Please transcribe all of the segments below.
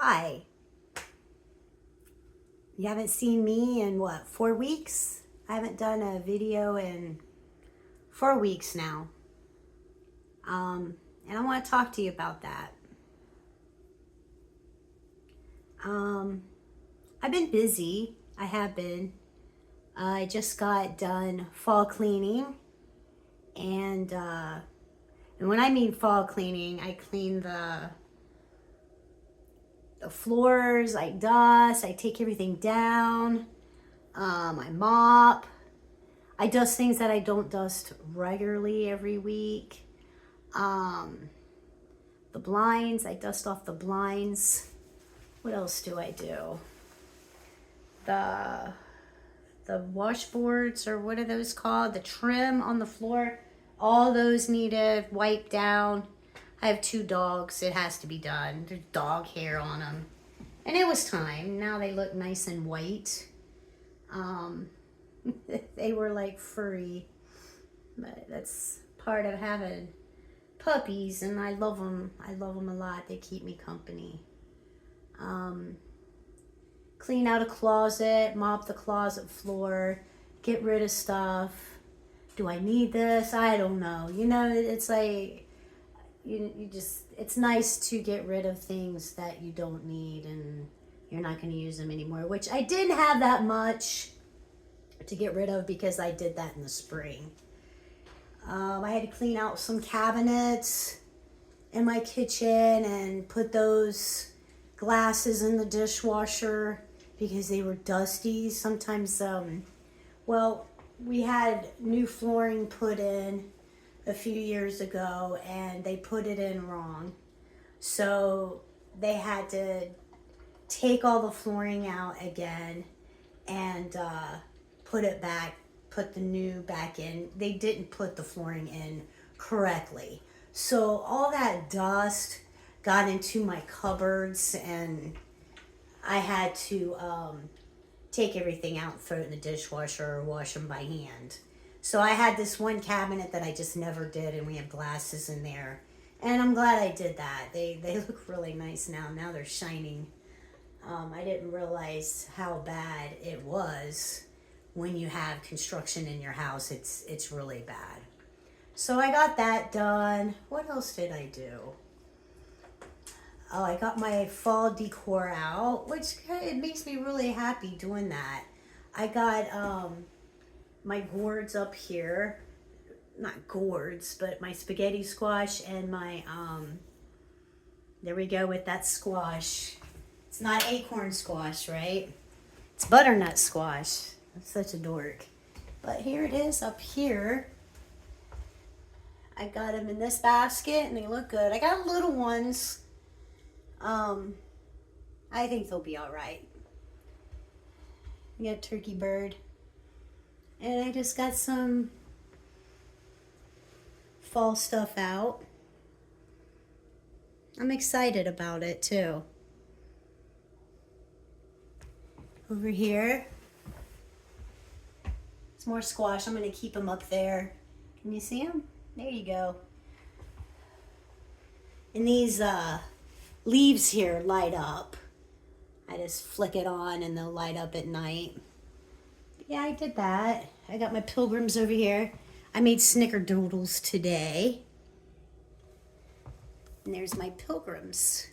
Hi. You haven't seen me in what, 4 weeks? I haven't done a video in 4 weeks now. And I want to talk to you about that. I've been busy. I have been. I just got done fall cleaning. And when I mean fall cleaning, I clean the floors, I dust, I take everything down, I mop, I dust things that I don't dust regularly every week. The blinds, I dust off the blinds. What else do I do? The washboards, or what are those called? The trim on the floor, all those needed wiped down. I have 2 dogs. It has to be done. There's dog hair on them. And it was time. Now they look nice and white. They were like furry. But that's part of having puppies, and I love them. I love them a lot. They keep me company. Clean out a closet, mop the closet floor, get rid of stuff. Do I need this? I don't know. You know, it's like, you just, it's nice to get rid of things that you don't need and you're not going to use them anymore, which I didn't have that much to get rid of because I did that in the spring. I had to clean out some cabinets in my kitchen and put those glasses in the dishwasher because they were dusty. Sometimes, well, we had new flooring put in a few years ago and they put it in wrong. So they had to take all the flooring out again and put it back, put the new back in. They didn't put the flooring in correctly. So all that dust got into my cupboards and I had to take everything out and throw it in the dishwasher or wash them by hand. So I had this one cabinet that I just never did, and we have glasses in there. And I'm glad I did that. They look really nice now. Now they're shining. I didn't realize how bad it was when you have construction in your house. It's really bad. So I got that done. What else did I do? Oh, I got my fall decor out, which it makes me really happy doing that. I got my gourds up here. Not gourds, but my spaghetti squash and my, there we go with that squash. It's not acorn squash, right? It's butternut squash. I'm such a dork. But here it is up here. I got them in this basket and they look good. I got little ones. I think they'll be all right. We got turkey bird. And I just got some fall stuff out. I'm excited about it too. Over here, it's more squash. I'm going to keep them up there. Can you see them? There you go. And these leaves here light up. I just flick it on and they'll light up at night. Yeah, I did that. I got my pilgrims over here. I made snickerdoodles today. And there's my pilgrims.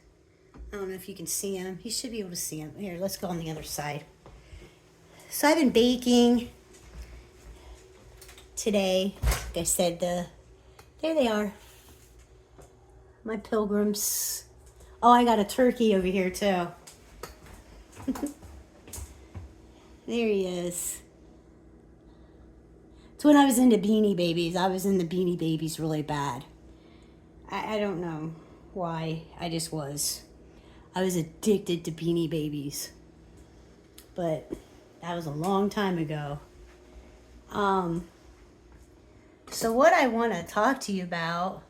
I don't know if you can see them. You should be able to see them. Here, let's go on the other side. So I've been baking today. Like I said, there they are. My pilgrims. Oh, I got a turkey over here too. There he is. It's when I was into Beanie Babies. I was into Beanie Babies really bad. I don't know why. I just was. I was addicted to Beanie Babies. But that was a long time ago. So what I want to talk to you about...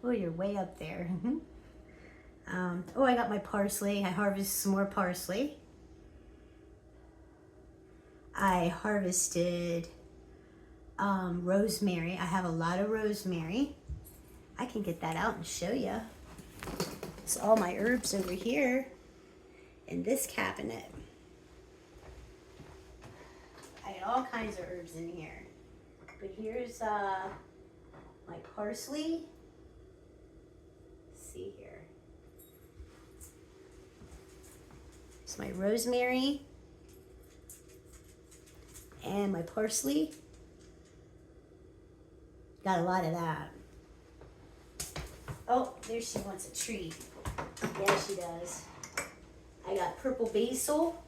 Oh, you're way up there. Oh, I got my parsley. I harvested some more parsley. I harvested rosemary. I have a lot of rosemary. I can get that out and show you. It's all my herbs over here. in this cabinet. I got all kinds of herbs in here. But here's my parsley. Let's see here. It's my rosemary and my parsley. Got a lot of that. Oh, there she wants a treat. Yeah, she does. I got purple basil.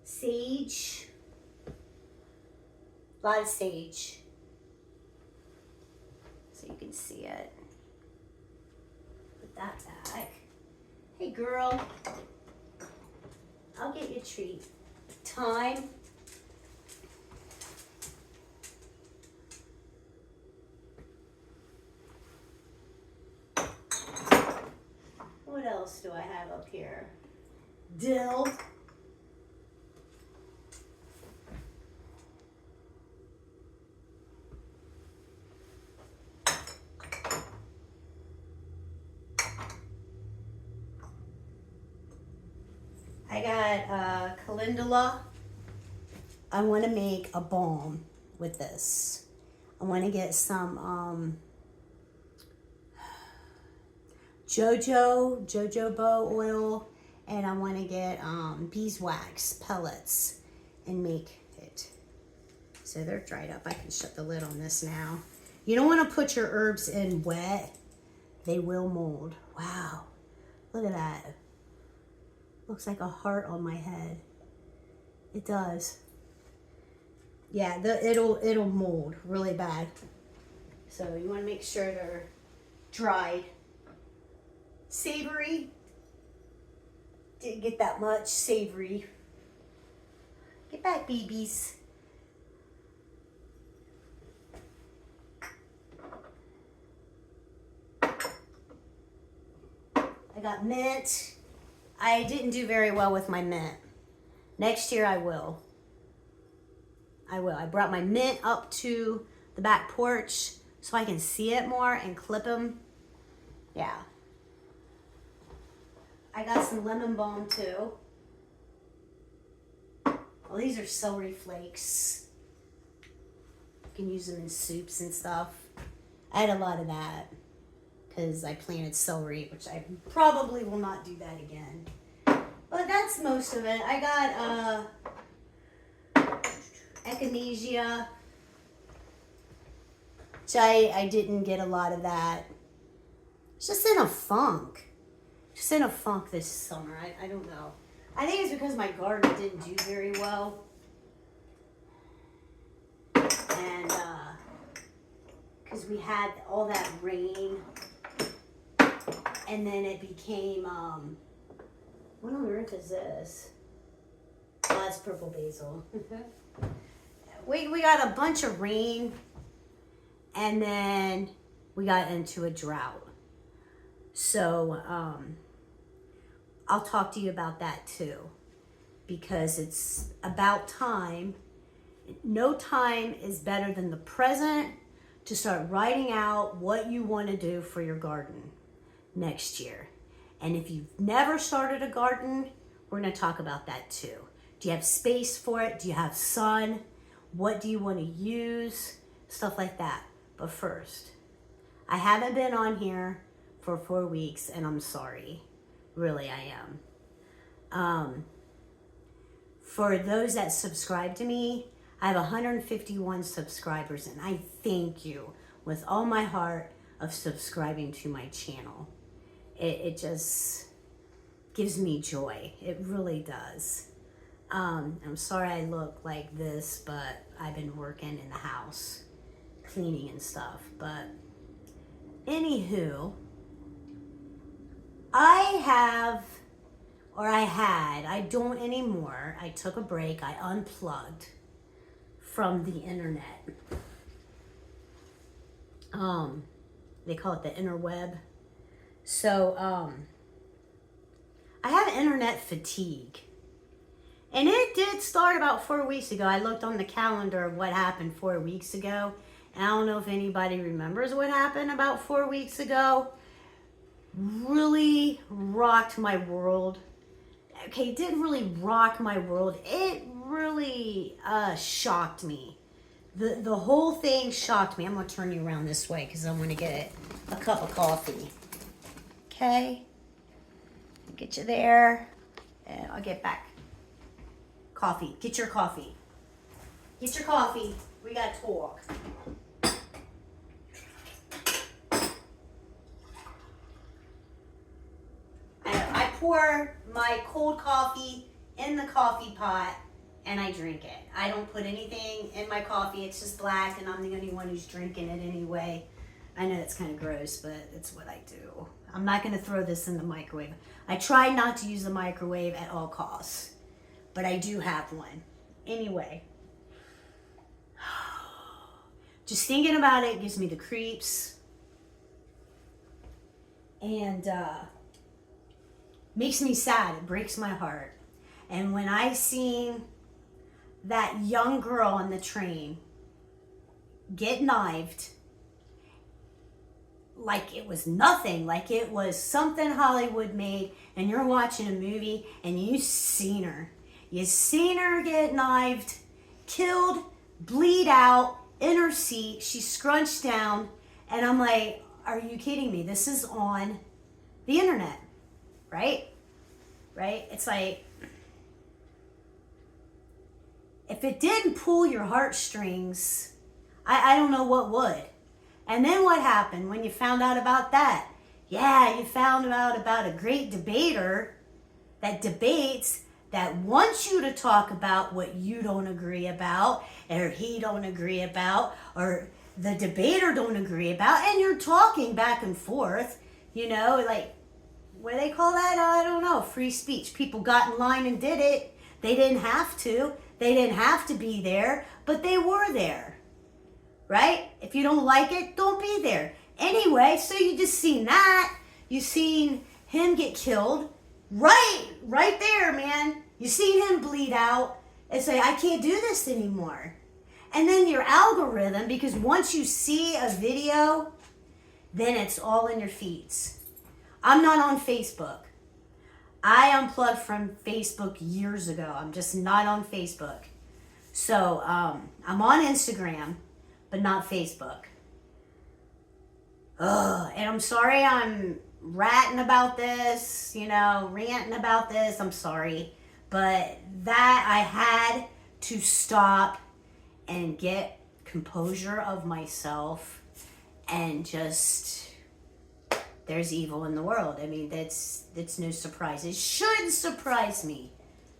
Sage. A lot of sage. So you can see it. Put that back. Hey girl. I'll get you a treat. Thyme. What else do I have up here? Dill. I got calendula. I want to make a balm with this. I want to get some jojoba oil, and I want to get beeswax pellets and make it. So they're dried up. I can shut the lid on this now. You don't want to put your herbs in wet. They will mold. Wow. Look at that. Looks like a heart on my head. It does. Yeah, it'll mold really bad. So you want to make sure they're dried. Savory. Didn't get that much savory. Get back, babies. I got mint. I didn't do very well with my mint. Next year I will. I brought my mint up to the back porch so I can see it more and clip them. Yeah. I got some lemon balm too. Well, these are celery flakes. You can use them in soups and stuff. I had a lot of that because I planted celery, which I probably will not do that again. But that's most of it. I got echinacea, which I didn't get a lot of that. It's just in a funk. Just in a funk this summer. I don't know. I think it's because my garden didn't do very well. And because we had all that rain. And then it became, what on earth is this? Oh, that's purple basil. We got a bunch of rain, and then we got into a drought. So I'll talk to you about that too, because it's about time. No time is better than the present to start writing out what you want to do for your garden next year. And if you've never started a garden, we're going to talk about that too. Do you have space for it? Do you have sun? What do you want to use? Stuff like that. But first, I haven't been on here for 4 weeks, and I'm sorry. Really, I am. For those that subscribe to me, I have 151 subscribers, and I thank you with all my heart of subscribing to my channel. It just gives me joy. It really does. I'm sorry I look like this, but I've been working in the house, cleaning and stuff. But anywho, I don't anymore. I took a break. I unplugged from the internet. They call it the interweb. So, I have internet fatigue. And it did start about 4 weeks ago. I looked on the calendar of what happened 4 weeks ago. And I don't know if anybody remembers what happened about 4 weeks ago. Really rocked my world. Okay, it didn't really rock my world. It really shocked me. The whole thing shocked me. I'm going to turn you around this way because I want to get a cup of coffee. Okay? Get you there. And I'll get back. Coffee. Get your coffee. Get your coffee. We got to talk. I pour my cold coffee in the coffee pot and I drink it. I don't put anything in my coffee. It's just black and I'm the only one who's drinking it anyway. I know that's kind of gross, but it's what I do. I'm not going to throw this in the microwave. I try not to use the microwave at all costs, but I do have one. Anyway, just thinking about it gives me the creeps. And makes me sad. It breaks my heart. And when I seen that young girl on the train get knifed, like it was nothing, like it was something Hollywood made, and you're watching a movie and you seen her. You seen her get knifed, killed, bleed out in her seat. She's scrunched down, and I'm like, are you kidding me? This is on the internet, right? Right? It's like, if it didn't pull your heartstrings, I don't know what would. And then what happened when you found out about that? Yeah, you found out about a great debater that debates, that wants you to talk about what you don't agree about, or he don't agree about, or the debater don't agree about, and you're talking back and forth, you know, like, what do they call that? I don't know, free speech. People got in line and did it. They didn't have to. They didn't have to be there, but they were there, right? If you don't like it, don't be there. Anyway, so you just seen that. You seen him get killed. Right there, man. You seen him bleed out and say, I can't do this anymore. And then your algorithm, because once you see a video, then it's all in your feeds. I'm not on Facebook. I unplugged from Facebook years ago. I'm just not on Facebook. So I'm on Instagram, but not Facebook. Ugh, and I'm sorry I'm ranting about this, I'm sorry. But that I had to stop and get composure of myself and just, there's evil in the world. I mean, that's no surprise. It shouldn't surprise me,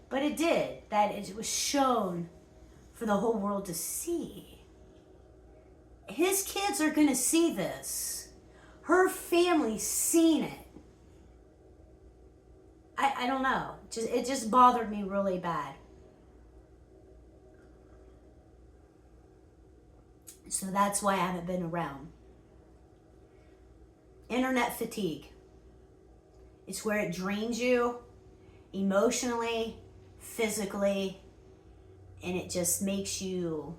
but it did. That it was shown for the whole world to see. His kids are going to see this. Her family's seen it. I don't know. It just bothered me really bad. So that's why I haven't been around. Internet fatigue. It's where it drains you emotionally, physically, and it just makes you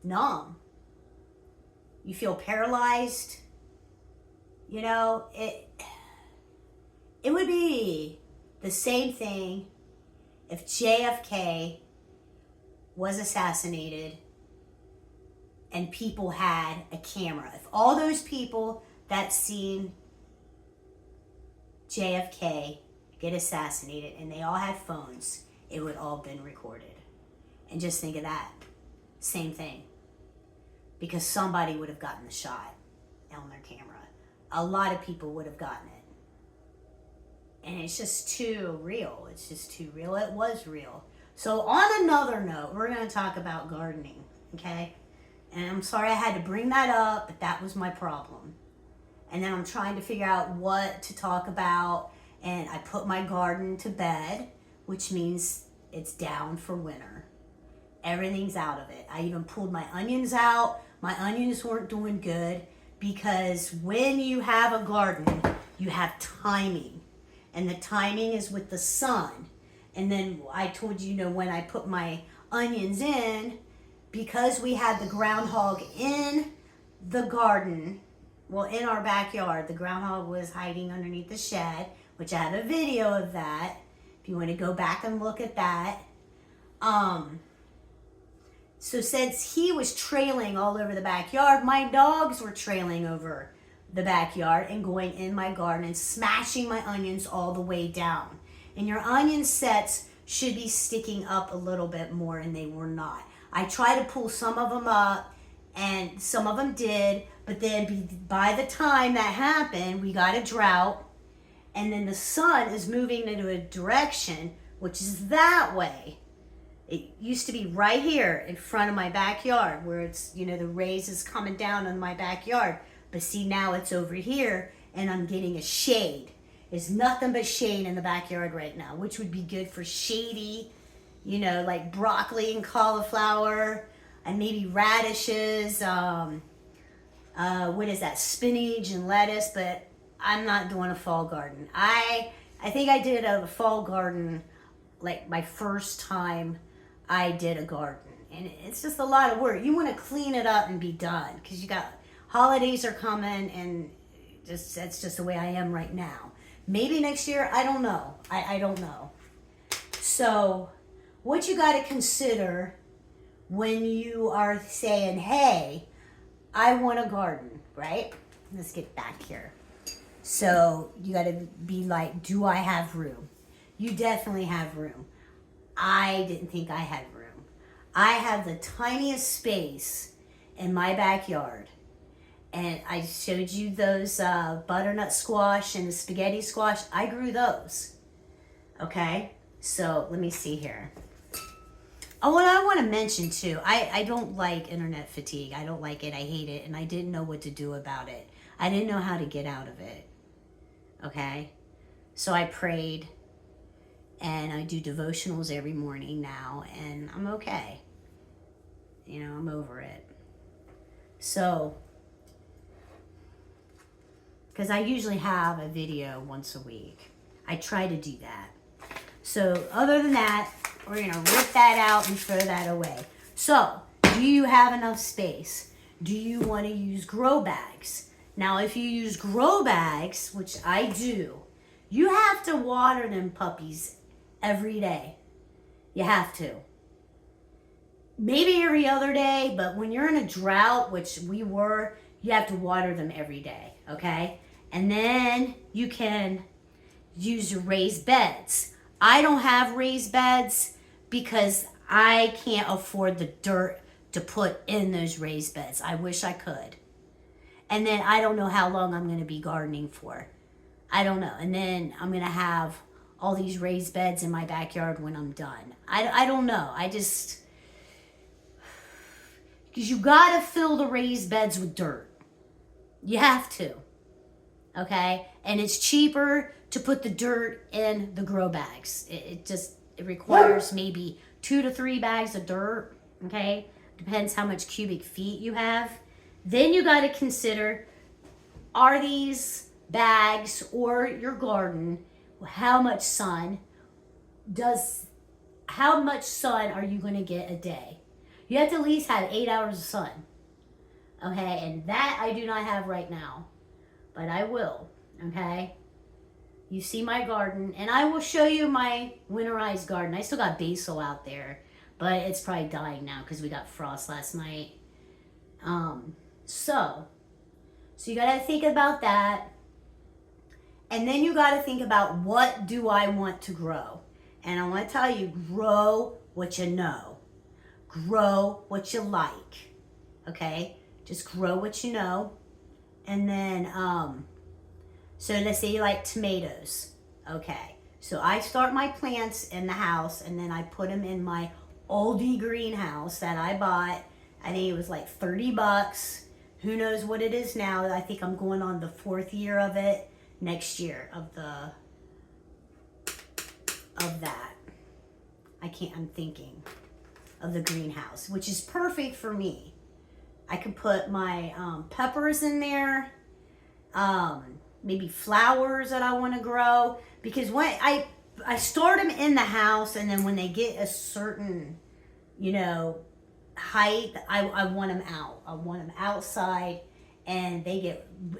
numb. You feel paralyzed. It would be the same thing if JFK was assassinated and people had a camera. If all those people that seen JFK get assassinated and they all had phones, it would all been recorded. And just think of that. Same thing. Because somebody would have gotten the shot on their camera. A lot of people would have gotten it. And it's just too real. It's just too real. It was real. So on another note, we're going to talk about gardening, okay? And I'm sorry I had to bring that up, but that was my problem. And then I'm trying to figure out what to talk about. And I put my garden to bed, which means it's down for winter. Everything's out of it. I even pulled my onions out. My onions weren't doing good because when you have a garden, you have timing. And the timing is with the sun. And then I told you, when I put my onions in, because we had the groundhog in the garden, well, in our backyard, the groundhog was hiding underneath the shed, which I have a video of that. If you want to go back and look at that. So since he was trailing all over the backyard, my dogs were trailing over the backyard and going in my garden and smashing my onions all the way down. And your onion sets should be sticking up a little bit more, and they were not. I tried to pull some of them up, and some of them did, but then by the time that happened, we got a drought, and then the sun is moving into a direction, which is that way. It used to be right here in front of my backyard, where it's, the rays is coming down on my backyard. But see, now it's over here, and I'm getting a shade. There's nothing but shade in the backyard right now, which would be good for shady, like broccoli and cauliflower, and maybe radishes, what is that, spinach and lettuce, but I'm not doing a fall garden. I think I did a fall garden, like my first time I did a garden, and it's just a lot of work. You want to clean it up and be done, because you got holidays are coming, and that's just the way I am right now. Maybe next year, I don't know. I don't know. So what you got to consider when you are saying, hey, I want a garden, right? Let's get back here. So you got to be like, do I have room? You definitely have room. I didn't think I had room. I have the tiniest space in my backyard. And I showed you those butternut squash and the spaghetti squash. I grew those. Okay? So let me see here. Oh, and I want to mention too, I don't like internet fatigue. I don't like it. I hate it. And I didn't know what to do about it. I didn't know how to get out of it. Okay? So I prayed. And I do devotionals every morning now. And I'm okay. I'm over it. So, because I usually have a video once a week. I try to do that. So other than that, we're going to rip that out and throw that away. So, do you have enough space? Do you want to use grow bags? Now, if you use grow bags, which I do, you have to water them puppies every day. You have to. Maybe every other day, but when you're in a drought, which we were, you have to water them every day, okay? And then you can use your raised beds. I don't have raised beds because I can't afford the dirt to put in those raised beds. I wish I could. And then I don't know how long I'm going to be gardening for. I don't know. And then I'm going to have all these raised beds in my backyard when I'm done. I don't know. Because you got to fill the raised beds with dirt. You have to. Okay? And it's cheaper to put the dirt in the grow bags. It requires maybe 2 to 3 bags of dirt. Okay? Depends how much cubic feet you have. Then you got to consider, are these bags or your garden, how much sun are you going to get a day? You have to at least have 8 hours of sun. Okay? And that I do not have right now. But I will. Okay? You see my garden. And I will show you my winterized garden. I still got basil out there. But it's probably dying now because we got frost last night. So you got to think about that. And then you got to think about, what do I want to grow? And I want to tell you, grow what you know. Grow what you like. Okay? Just grow what you know. And then, so let's say you like tomatoes. Okay. So I start my plants in the house, and then I put them in my oldie greenhouse that I bought. I think it was like $30. Who knows what it is now? I think I'm going on the 4th year of it. Next year of that. I'm thinking of the greenhouse, which is perfect for me. I could put my peppers in there, maybe flowers that I want to grow, because when I I start them in the house, and then when they get a certain, you know, height, I want them out. I want them outside, and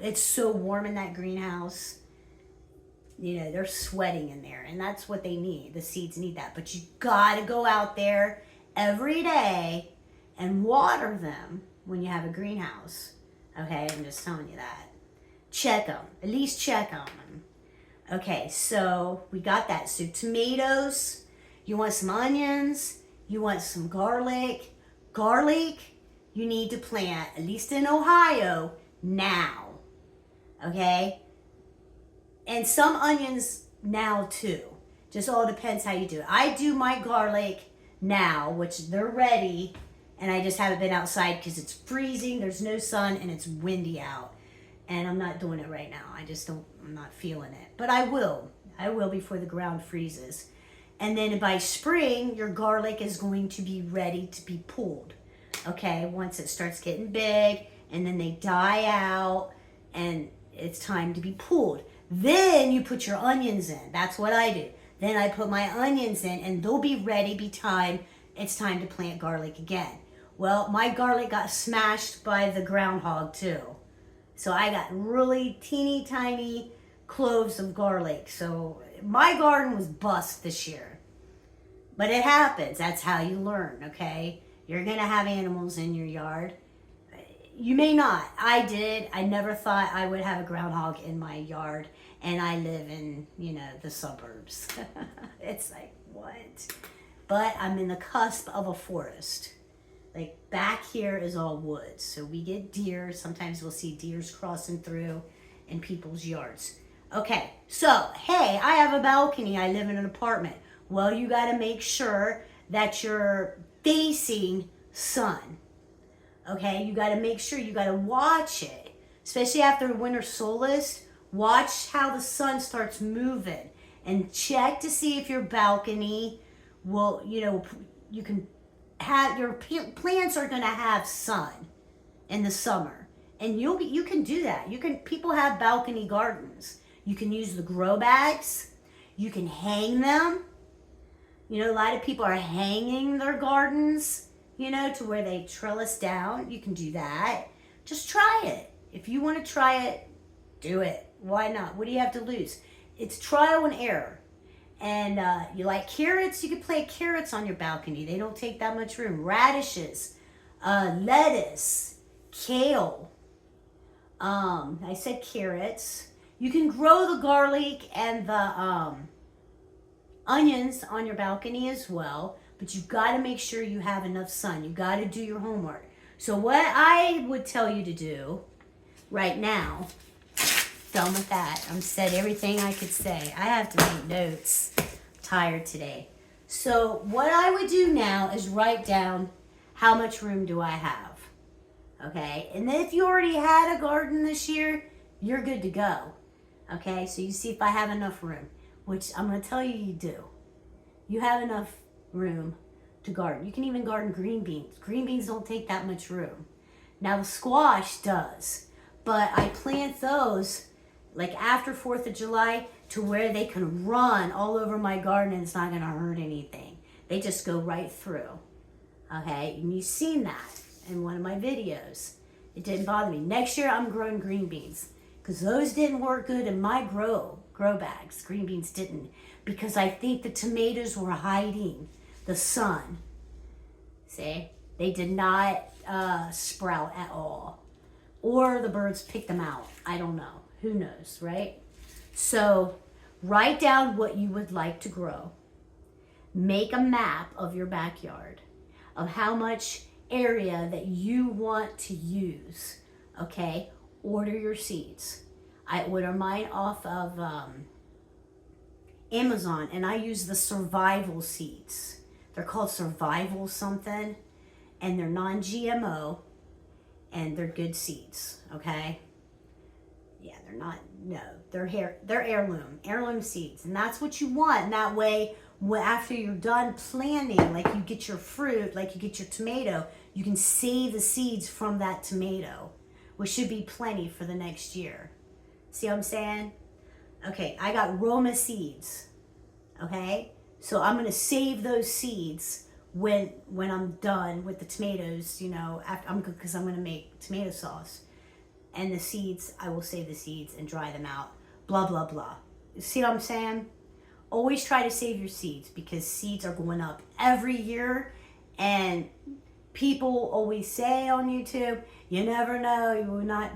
it's so warm in that greenhouse. You know, they're sweating in there, and that's what they need. The seeds need that. But you got to go out there every day and water them when you have a greenhouse. Okay, I'm just telling you that. Check them. At least check on them. Okay, so we got that. So tomatoes, you want some onions, you want some garlic. Garlic, you need to plant, at least in Ohio, now. Okay? And some onions now too. Just all depends how you do it. I do my garlic now, which they're ready, and I just haven't been outside because it's freezing, there's no sun, and it's windy out. And I'm not doing it right now. I'm not feeling it. But I will. I will before the ground freezes. And then by spring, your garlic is going to be ready to be pulled. Okay, once it starts getting big, and then they die out, and it's time to be pulled. Then you put your onions in. That's what I do. Then I put my onions in, and they'll be ready it's time to plant garlic again. Well, my garlic got smashed by the groundhog too. So I got really teeny tiny cloves of garlic. So my garden was bust this year. But it happens. That's how you learn, okay? You're going to have animals in your yard. You may not. I did. I never thought I would have a groundhog in my yard. And I live in, the suburbs. It's like, what? But I'm in the cusp of a forest. Like back here is all woods. So we get deer. Sometimes we'll see deers crossing through in people's yards. Okay, so, hey, I have a balcony. I live in an apartment. Well, you got to make sure that you're facing sun. Okay, you got to make sure, you got to watch it. Especially after winter solstice, watch how the sun starts moving. And check to see if your balcony will, you can have, your plants are going to have sun in the summer. And you can do that. People have balcony gardens. You can use the grow bags. You can hang them. A lot of people are hanging their gardens, to where they trellis down. You can do that. Just try it. If you want to try it, do it. Why not? What do you have to lose? It's trial and error. And you like carrots, you can plant carrots on your balcony. They don't take that much room. Radishes, lettuce, kale. I said carrots. You can grow the garlic and the onions on your balcony as well, but you've got to make sure you have enough sun. You got to do your homework. So what I would tell you to do right now, done with that. I'm said everything I could say. I have to make notes. I'm tired today. So what I would do now is write down how much room do I have. Okay? And then if you already had a garden this year, you're good to go. Okay? So you see if I have enough room, which I'm going to tell you do. You have enough room to garden. You can even garden green beans. Green beans don't take that much room. Now the squash does, but I plant those like after 4th of July to where they can run all over my garden and it's not going to hurt anything. They just go right through. Okay, and you've seen that in one of my videos. It didn't bother me. Next year I'm growing green beans because those didn't work good in my grow bags. Green beans didn't, because I think the tomatoes were hiding the sun. See, they did not sprout at all, or the birds picked them out. I don't know. Who knows, right? So write down what you would like to grow. Make a map of your backyard of how much area that you want to use. Okay, order your seeds. I order mine off of Amazon, and I use the survival seeds. They're called survival something, and they're non-GMO, and they're good seeds. Okay. Yeah, they're not. No, they're heirloom seeds, and that's what you want. And that way, after you're done planting, like you get your fruit, like you get your tomato, you can save the seeds from that tomato, which should be plenty for the next year. See what I'm saying? Okay, I got Roma seeds. Okay? So I'm going to save those seeds when I'm done with the tomatoes, you know, after because I'm going to make tomato sauce. And the seeds, I will save the seeds and dry them out. Blah, blah, blah. See what I'm saying? Always try to save your seeds because seeds are going up every year. And people always say on YouTube, you never know,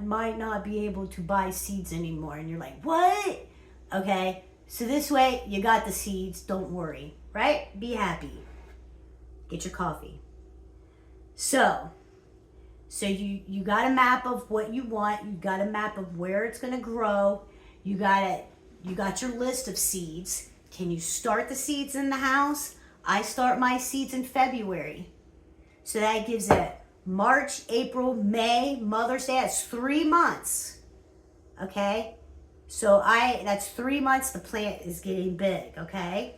might not be able to buy seeds anymore. And you're like, what? Okay, so this way you got the seeds. Don't worry, right? Be happy. Get your coffee. So you got a map of what you want. You got a map of where it's going to grow. You got your list of seeds. Can you start the seeds in the house? I start my seeds in February. So that gives it March, April, May, Mother's Day. That's 3 months. Okay? So that's 3 months the plant is getting big, okay?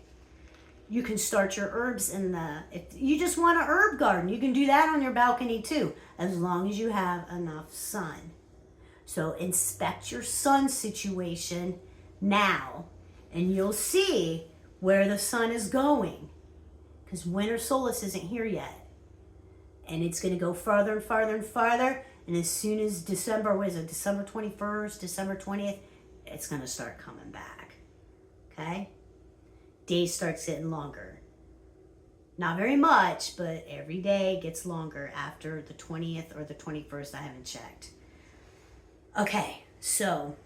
You can start your herbs if you just want an herb garden, you can do that on your balcony too, as long as you have enough sun. So inspect your sun situation now, and you'll see where the sun is going, because winter solstice isn't here yet. And it's going to go farther and farther and farther, and as soon as December 21st, December 20th, it's going to start coming back, okay? Days starts getting longer. Not very much, but every day gets longer after the 20th or the 21st. I haven't checked. Okay, so,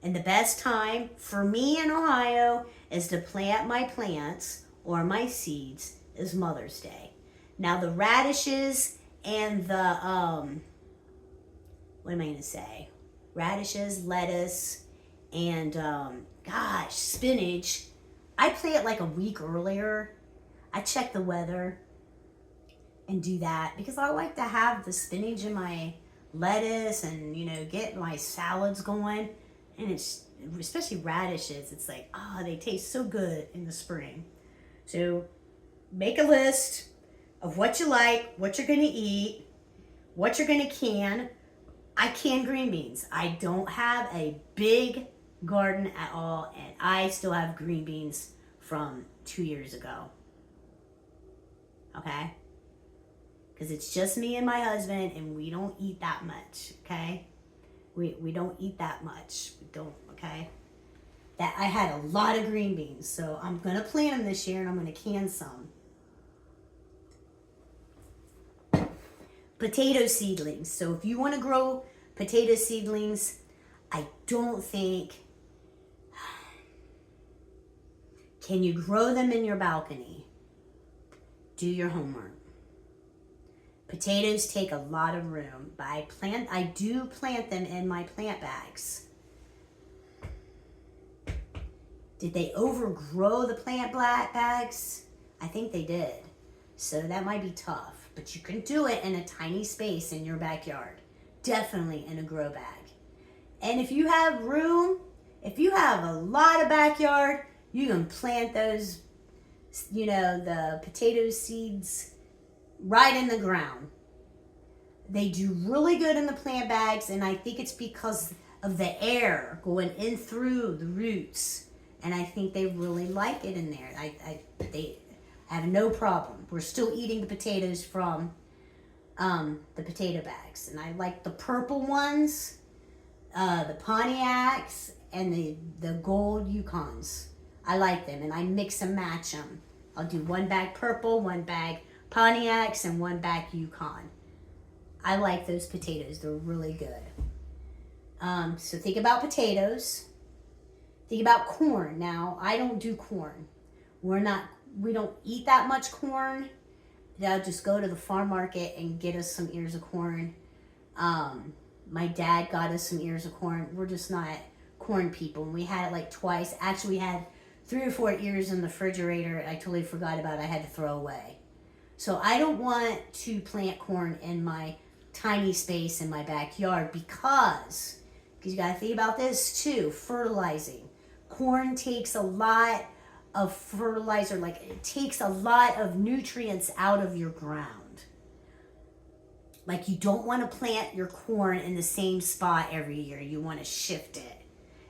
and the best time for me in Ohio is to plant my plants or my seeds is Mother's Day. Now the radishes and the, what am I going to say? Radishes, lettuce, and, spinach. I plant like a week earlier. I check the weather and do that because I like to have the spinach and my lettuce and, get my salads going. And it's, especially radishes, it's like, they taste so good in the spring. So make a list of what you like, what you're going to eat, what you're going to can. I can green beans. I don't have a big garden at all, and I still have green beans from 2 years ago. Okay? Because it's just me and my husband, and we don't eat that much. Okay? We don't eat that much. We don't. Okay? That I had a lot of green beans, so I'm gonna plant them this year, and I'm gonna can some. Potato seedlings. So if you want to grow potato seedlings, I don't think. Can you grow them in your balcony? Do your homework. Potatoes take a lot of room, but I do plant them in my plant bags. Did they overgrow the plant bags? I think they did. So that might be tough, but you can do it in a tiny space in your backyard. Definitely in a grow bag. And if you have room, if you have a lot of backyard, you can plant those, the potato seeds right in the ground. They do really good in the plant bags, and I think it's because of the air going in through the roots. And I think they really like it in there. They have no problem. We're still eating the potatoes from the potato bags. And I like the purple ones, the Pontiacs, and the gold Yukons. I like them, and I mix and match them. I'll do one bag purple, one bag Pontiacs, and one bag Yukon. I like those potatoes. They're really good. So think about potatoes. Think about corn. Now, I don't do corn. We don't eat that much corn. I'll just go to the farm market and get us some ears of corn. My dad got us some ears of corn. We're just not corn people. And we had it like twice. Actually, we had 3 or 4 ears in the refrigerator. I totally forgot about it. I had to throw away. So I don't want to plant corn in my tiny space in my backyard because you got to think about this too, fertilizing. Corn takes a lot of fertilizer, like it takes a lot of nutrients out of your ground. Like you don't want to plant your corn in the same spot every year. You want to shift it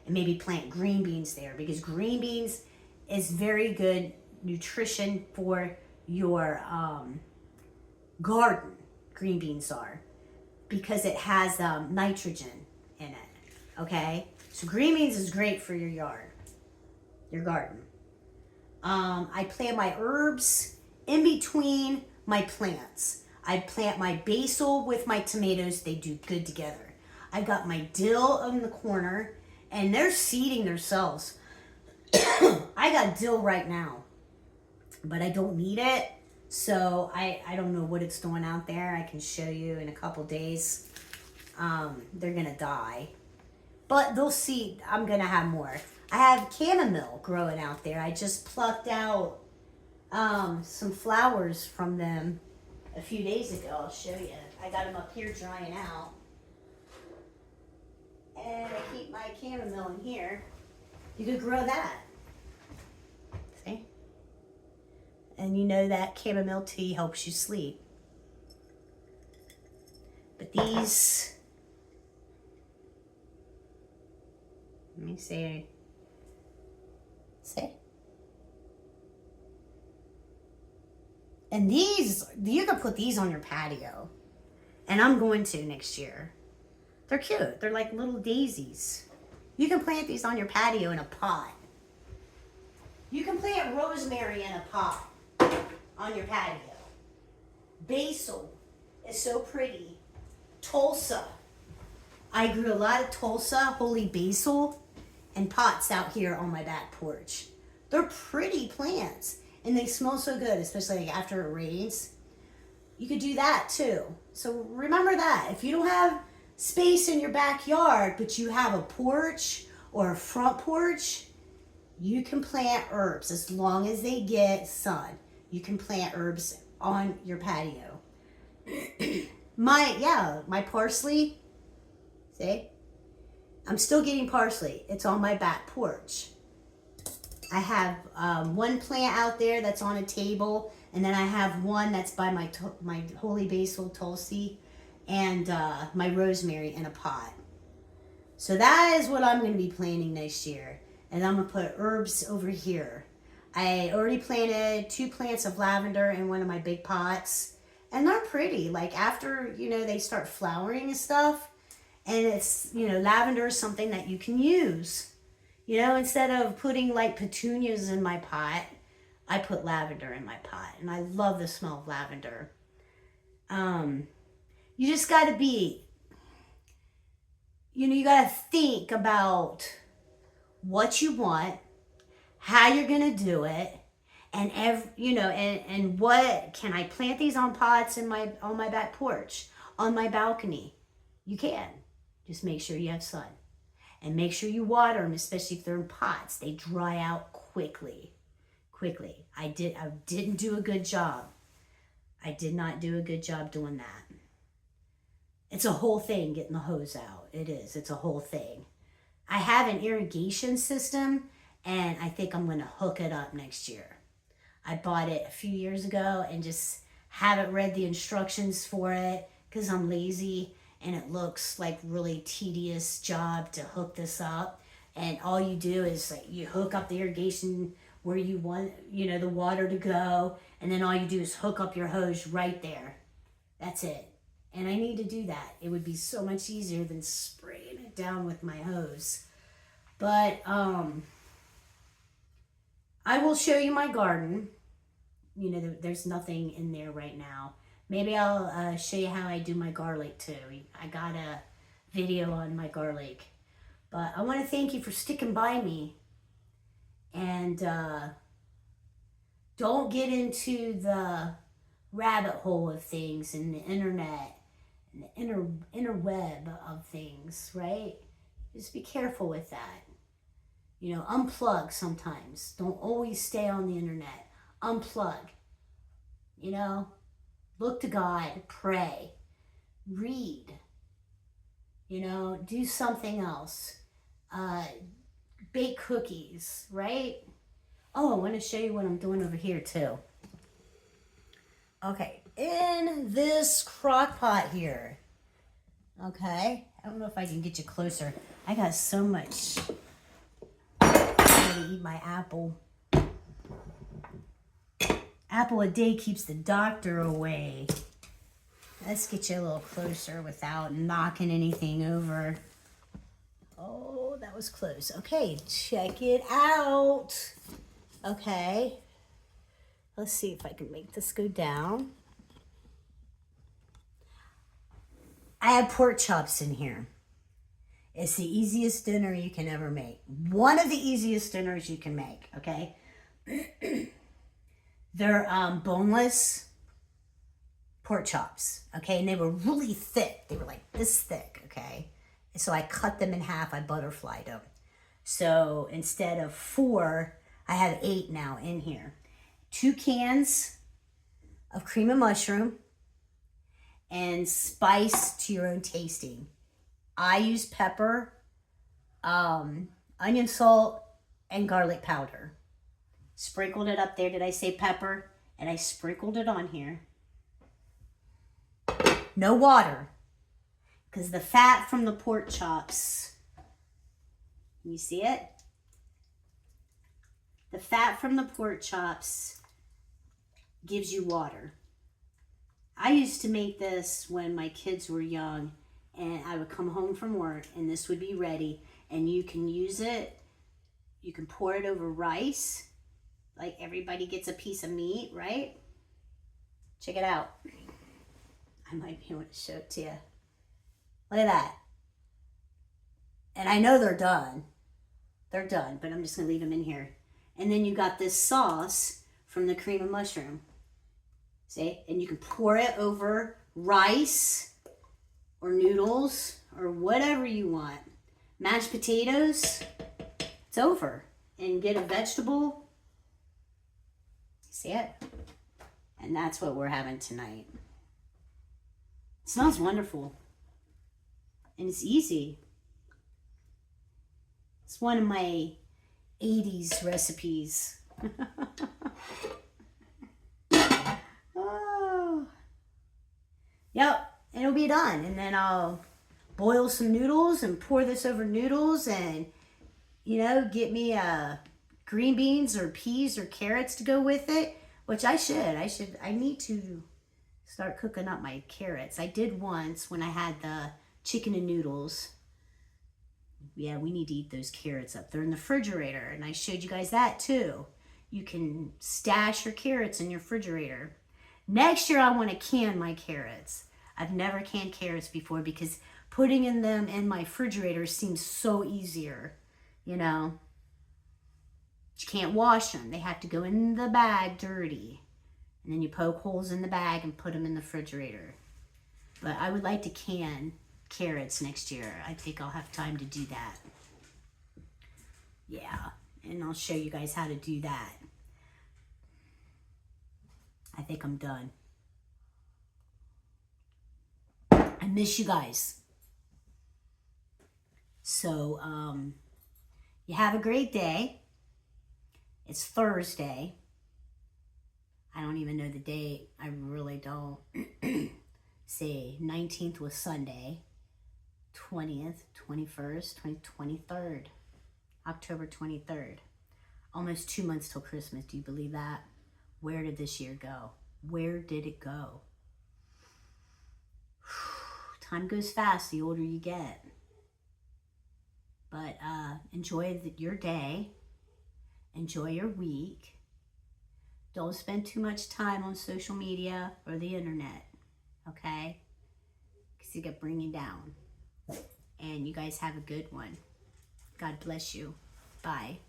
and maybe plant green beans there because green beans is very good nutrition for your garden. Green beans are, because it has nitrogen in it. Okay, so green beans is great for your yard, your garden. I plant my herbs in between my plants. I plant my basil with my tomatoes. They do good together. I got my dill in the corner, and they're seeding themselves. I got dill right now, but I don't need it. So I don't know what it's doing out there. I can show you in a couple days. They're going to die. But they'll see. I'm going to have more. I have chamomile growing out there. I just plucked out some flowers from them a few days ago. I'll show you. I got them up here drying out. And I keep my chamomile in here. You could grow that. See? And you know that chamomile tea helps you sleep. But these, let me see. See? And these, you can put these on your patio. And I'm going to next year. They're cute. They're like little daisies. You can plant these on your patio in a pot. You can plant rosemary in a pot on your patio. Basil is so pretty. Tulsa. I grew a lot of Tulsa, holy basil, in pots out here on my back porch. They're pretty plants, and they smell so good, especially like after it rains. You could do that too. So remember that. If you don't have space in your backyard, but you have a porch or a front porch, you can plant herbs as long as they get sun. You can plant herbs on your patio. My parsley, see? I'm still getting parsley. It's on my back porch. I have one plant out there that's on a table, and then I have one that's by my holy basil, Tulsi, and my rosemary in a pot. So that is what I'm going to be planting next year. And I'm going to put herbs over here. I already planted 2 plants of lavender in one of my big pots. And they're pretty. Like after, they start flowering and stuff. And it's, lavender is something that you can use. Instead of putting like petunias in my pot, I put lavender in my pot. And I love the smell of lavender. You just got to be, you got to think about what you want, how you're going to do it, and and what can I plant these on pots on my back porch, on my balcony? You can. Just make sure you have sun. And make sure you water them, especially if they're in pots. They dry out quickly. I didn't do a good job. I did not do a good job doing that. It's a whole thing getting the hose out. It is. It's a whole thing. I have an irrigation system, and I think I'm going to hook it up next year. I bought it a few years ago and just haven't read the instructions for it because I'm lazy, and it looks like really tedious job to hook this up. And all you do is like you hook up the irrigation where you want, the water to go, and then all you do is hook up your hose right there. That's it. And I need to do that. It would be so much easier than spraying it down with my hose. But I will show you my garden. There's nothing in there right now. Maybe I'll show you how I do my garlic too. I got a video on my garlic. But I want to thank you for sticking by me. And don't get into the rabbit hole of things and the internet and the interweb of things, right? Just be careful with that. Unplug sometimes. Don't always stay on the internet. Unplug. Look to God, pray, read, do something else. Bake cookies, right? Oh, I want to show you what I'm doing over here too. Okay, in this crock pot here. Okay, I don't know if I can get you closer. I got so much. I'm gonna eat my apple. Apple a day keeps the doctor away. Let's get you a little closer without knocking anything over. Oh, that was close. Okay, check it out. Okay. Let's see if I can make this go down. I have pork chops in here. It's the easiest dinner you can ever make. One of the easiest dinners you can make, okay? They're boneless pork chops, okay? And they were really thick. They were like this thick, okay? And so I cut them in half. I butterflied them. So instead of 4, I have 8 now in here. 2 cans of cream of mushroom and spice to your own tasting. I use pepper, onion salt, and garlic powder. Sprinkled it up there. Did I say pepper? And I sprinkled it on here. No water, because the fat from the pork chops, you see it? The fat from the pork chops gives you water. I used to make this when my kids were young, and I would come home from work and this would be ready, and you can use it. You can pour it over rice, like everybody gets a piece of meat, right? Check it out. I might be able to show it to you. Look at that. And I know they're done. They're done, but I'm just gonna leave them in here. And then you got this sauce from the cream of mushroom. See? And you can pour it over rice or noodles or whatever you want. Mashed potatoes, it's over. And get a vegetable. See it? And that's what we're having tonight. It smells wonderful. And it's easy. It's one of my 80s recipes. Oh. Yep, and it'll be done. And then I'll boil some noodles and pour this over noodles and, you know, get me green beans or peas or carrots to go with it, which I need to start cooking up my carrots. I did once when I had the chicken and noodles. Yeah, we need to eat those carrots up. They're in the refrigerator, and I showed you guys that too. You can stash your carrots in your refrigerator. Next year, I want to can my carrots. I've never canned carrots before because putting them in my refrigerator seems so easier, you know. You can't wash them. They have to go in the bag dirty. And then you poke holes in the bag and put them in the refrigerator. But I would like to can carrots next year. I think I'll have time to do that. Yeah, and I'll show you guys how to do that. I think I'm done. I miss you guys. So, you have a great day. It's Thursday. I don't even know the date. I really don't. Say 19th was Sunday. 20th, 21st, 23rd. October 23rd. Almost 2 months till Christmas. Do you believe that? Where did this year go? Where did it go? Time goes fast the older you get. But enjoy your day. Enjoy your week. Don't spend too much time on social media or the internet. Okay? Because it can bring you down. And you guys have a good one. God bless you. Bye.